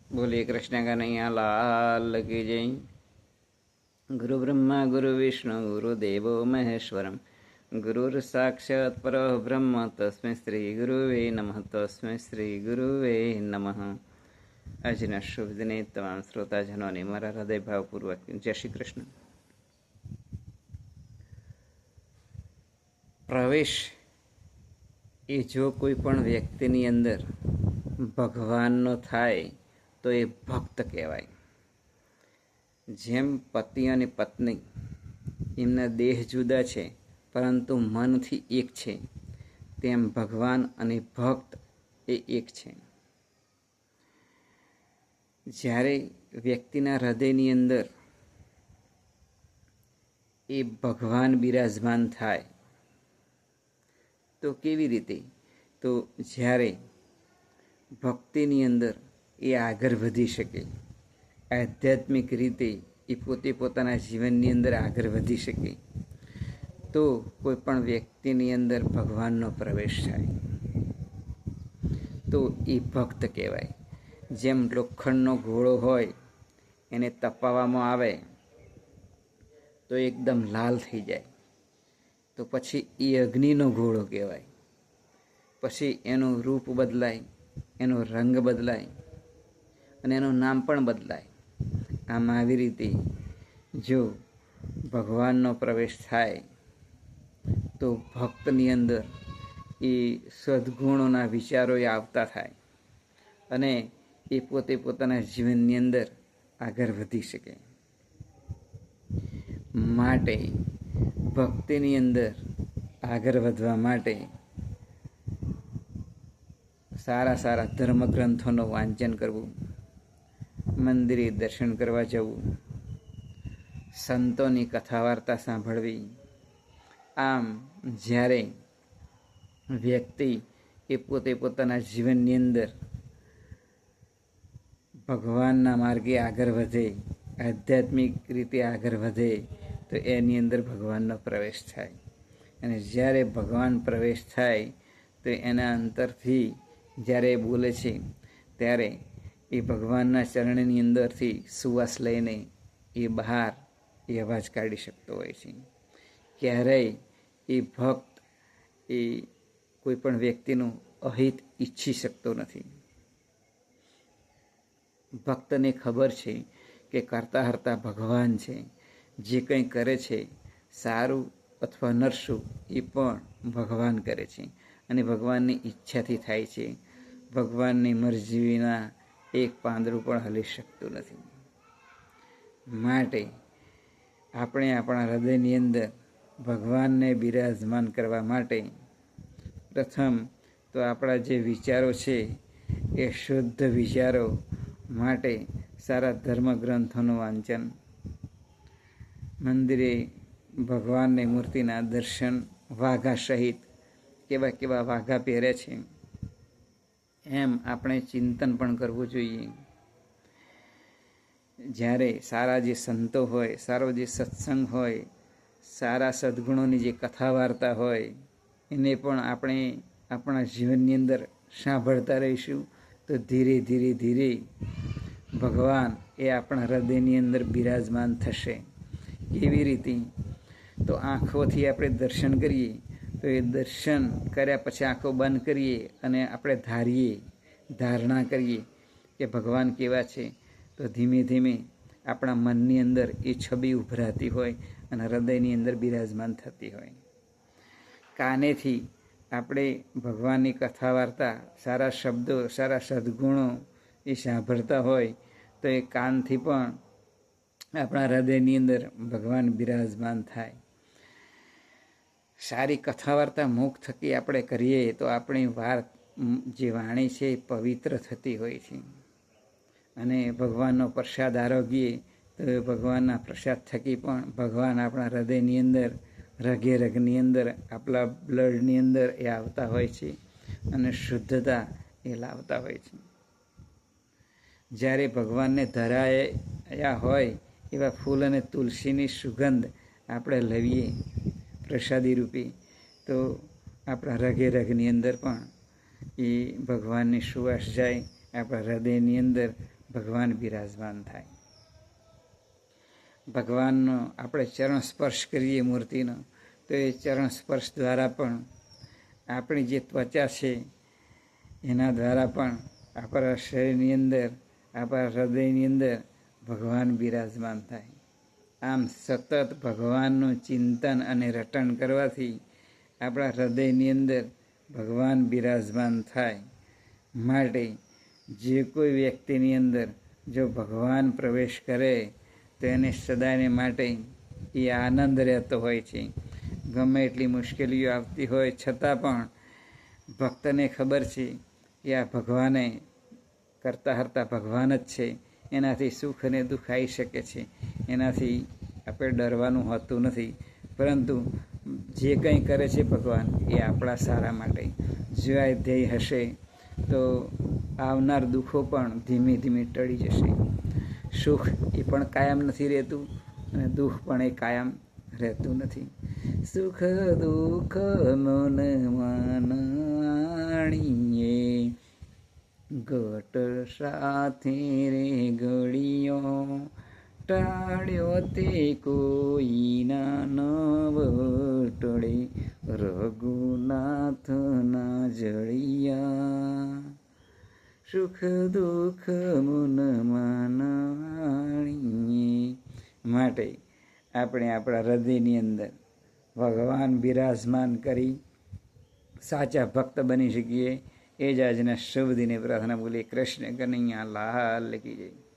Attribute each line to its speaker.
Speaker 1: बोलिए कृष्ण कन्हैया लाल की जय। गुरु ब्रह्मा गुरु विष्णु गुरुदेवो महेश्वरम गुरुर्साक्षात् परब्रह्म तस्मै श्री गुरुवे नमः तस्मै श्री गुरुवे नमः। આજના શુભ દિને તમામ શ્રોતાજનોને મારા હૃદયભાવપૂર્વક જય શ્રી કૃષ્ણ. પ્રવેશ એ જો કોઈ પણ વ્યક્તિની અંદર ભગવાનનો થાય તો એ ભક્ત કહેવાય. જેમ પતિ અને પત્ની એમના દેહ જુદા છે પરંતુ મનથી એક છે, તેમ ભગવાન અને ભક્ત એ એક છે. જ્યારે વ્યક્તિના હૃદયની અંદર એ ભગવાન બિરાજમાન થાય તો કેવી રીતે? તો જ્યારે ભક્તિની અંદર એ આગળ વધી શકે, આધ્યાત્મિક રીતે એ પોતે પોતાના જીવનની અંદર આગળ વધી શકે, તો કોઈ પણ વ્યક્તિની અંદર ભગવાનનો પ્રવેશ થાય તો એ ભક્ત કહેવાય. જેમ લોખંડનો ઘોડો હોય એને તપાવવામાં આવે તો એકદમ લાલ થઈ જાય, તો પછી એ અગ્નિનો ઘોડો કહેવાય. પછી એનું રૂપ બદલાય, એનો રંગ બદલાય અને એનું નામ પણ બદલાય. આમ આવી રીતે જો ભગવાનનો પ્રવેશ થાય તો ભક્તની અંદર એ સદ્ગુણોના વિચારો આવતા થાય અને એ પોતે પોતાના જીવનની અંદર આગળ વધી શકે. માટે ભક્તિની અંદર આગળ વધવા માટે સારા સારા ધર્મગ્રંથોનું વાંચન કરવું, મંદિરે દર્શન કરવા જવું, સંતોની કથા વાર્તા સાંભળવી. આમ જ્યારે વ્યક્તિ એ પોતે પોતાના જીવનની અંદર ભગવાનના માર્ગે આગળ વધે, આધ્યાત્મિક રીતે આગળ વધે તો એની અંદર ભગવાનનો પ્રવેશ થાય. અને જ્યારે ભગવાન પ્રવેશ થાય તો એના અંતરથી જ્યારે એ બોલે છે ત્યારે એ ભગવાનના ચરણની અંદરથી સુવાસ લઈને એ બહાર એ અવાજ કાઢી શકતો હોય છે. ક્યારેય એ ભક્ત એ કોઈ પણ વ્યક્તિનું અહિત ઈચ્છી શકતો નથી. ભક્તને ખબર છે કે કરતા હરતા ભગવાન છે, જે કંઈ કરે છે સારું અથવા નરસું એ પણ ભગવાન કરે છે અને ભગવાનની ઈચ્છાથી થાય છે. ભગવાનની મરજી વિના એક પાંદડું પણ હલી શકતું નથી. માટે આપણે આપણા હૃદયની અંદર ભગવાનને બિરાજમાન કરવા માટે પ્રથમ તો આપણા જે વિચારો છે એ શુદ્ધ વિચારો માટે સારા ધર્મગ્રંથોનું વાંચન, મંદિરે ભગવાનની મૂર્તિના દર્શન, વાઘા સહિત કેવા કેવા વાઘા પહેરે છે એમ આપણે ચિંતન પણ કરવું જોઈએ. જ્યારે સારા જે સંતો હોય, સારો જે સત્સંગ હોય, સારા સદ્ગુણોની જે કથા વાર્તા હોય એને પણ આપણે આપણા જીવનની અંદર સાંભળતા રહીશું તો ધીરે ધીરે ધીરે ભગવાન એ આપણા હૃદયની અંદર બિરાજમાન થશે. કેવી રીતે? તો આંખોથી આપણે દર્શન કરીએ તો એ દર્શન કર્યા પછી આંખો બંધ કરીએ અને આપણે ધારણા કરીએ કે ભગવાન કેવા છે, તો ધીમે ધીમે આપણા મનની અંદર એ છબી ઉભરાતી હોય અને હૃદયની અંદર બિરાજમાન થતી હોય. કાનેથી આપણે ભગવાનની કથા વાર્તા, સારા શબ્દો, સારા સદ્ગુણો એ સાંભળતા હોય તો એ કાનથી પણ આપણા હૃદયની અંદર ભગવાન બિરાજમાન થાય. સારી કથા વાર્તા મુખ થકી આપણે કરીએ તો આપણી જે વાણી છે એ પવિત્ર થતી હોય છે. અને ભગવાનનો પ્રસાદ આરોગીએ તો ભગવાનના પ્રસાદ થકી પણ ભગવાન આપણા હૃદયની અંદર, રગે રગની અંદર, આપણા બ્લડની અંદર એ આવતા હોય છે અને શુદ્ધતા એ લાવતા હોય છે. જ્યારે ભગવાનને ધરાયા હોય એવા ફૂલ અને તુલસીની સુગંધ આપણે લઈએ પ્રસાદી રૂપે તો આપણા રગે રગની અંદર પણ એ ભગવાનની સુવાસ જાય, આપણા હૃદયની અંદર ભગવાન બિરાજમાન થાય. ભગવાનનો આપણે ચરણ સ્પર્શ કરીએ મૂર્તિનો, તો એ ચરણ સ્પર્શ દ્વારા પણ આપણી જે ત્વચા છે એના દ્વારા પણ આપણા શરીરની અંદર, આપણા હૃદયની અંદર ભગવાન બિરાજમાન થાય. આમ સતત ભગવાનનું ચિંતન અને રટણ કરવાથી આપણા હૃદયની અંદર ભગવાન બિરાજમાન થાય. માટે જે કોઈ વ્યક્તિની અંદર જો ભગવાન પ્રવેશ કરે તો એને સદાને માટે એ આનંદ રહેતો હોય છે. ગમે એટલી મુશ્કેલીઓ આવતી હોય છતાં પણ ભક્તને ખબર છે કે આ ભગવાને કરતા હરતા ભગવાન જ છે, એનાથી સુખ અને દુઃખ આવી શકે છે, એનાથી આપણે ડરવાનું હોતું નથી. પરંતુ જે કંઈ કરે છે ભગવાન એ આપણા સારા માટે. જો આ ધ્યેય હશે તો આવનાર દુઃખો પણ ધીમે ધીમે ટળી જશે. સુખ એ પણ કાયમ નથી રહેતું અને દુઃખ પણ એ કાયમ રહેતું નથી. સુખ દુઃખ મન માણીએ, ઘટ સાથે રે ઘડિયો, ટાળ્યો તે કોઈના ન વટળે, રઘુનાથના જળિયા. સુખ દુઃખ મન માણીએ. માટે આપણે આપણા હૃદયની અંદર ભગવાન બિરાજમાન કરી સાચા ભક્ત બની શકીએ. એ જ આજના શુભ દિને પ્રાર્થના બોલીએ. કૃષ્ણ કનૈયા લાલ કી જય.